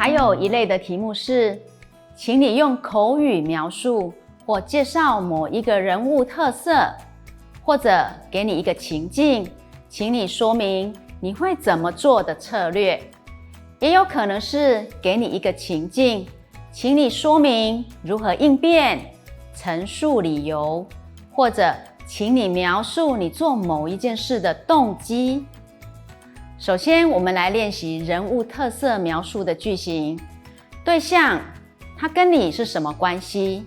还有一类的题目是，请你用口语描述或介绍某一个人物特色，或者给你一个情境，请你说明你会怎么做的策略。也有可能是给你一个情境，请你说明如何应变，陈述理由，或者请你描述你做某一件事的动机。首先，我们来练习人物特色描述的句型。对象，他跟你是什么关系？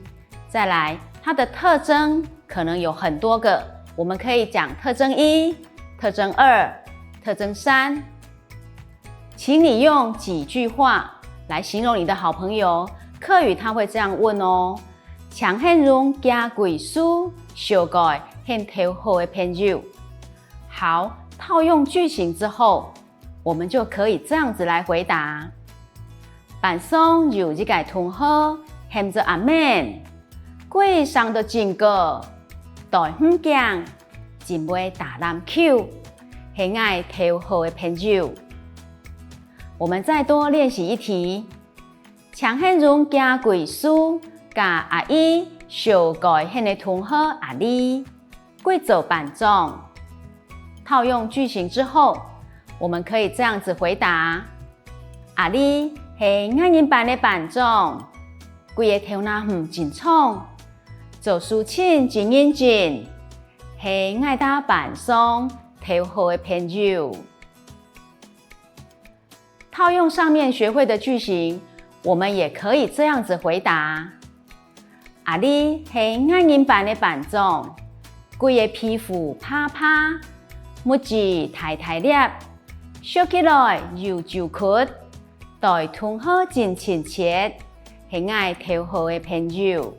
再来，他的特征可能有很多个，我们可以讲特征1、特征2、特征3。请你用几句话来形容你的好朋友。客语他会这样问哦：强很容加贵书，小个很讨好的朋友。好，套用句型之后，我们就可以这样子来回答：板松有一个同学，喊着阿妹，贵上的真个，大很强，真会打篮球，很爱讨好的朋友。我们再多练习一题。强很容加贵书，甲阿姨小个很的同学阿丽，贵做板中。套用句型之后，我们可以这样子回答：阿丽是爱人班的班长，规个头脑真聪，做事情真认真，是爱打班上讨好的朋友。套用上面学会的句型，我们也可以这样子回答：阿丽是爱人班的班长，规个皮肤啪啪，目睭太粒，笑起来又就屈，对同学真亲切，是爱讨好的朋友。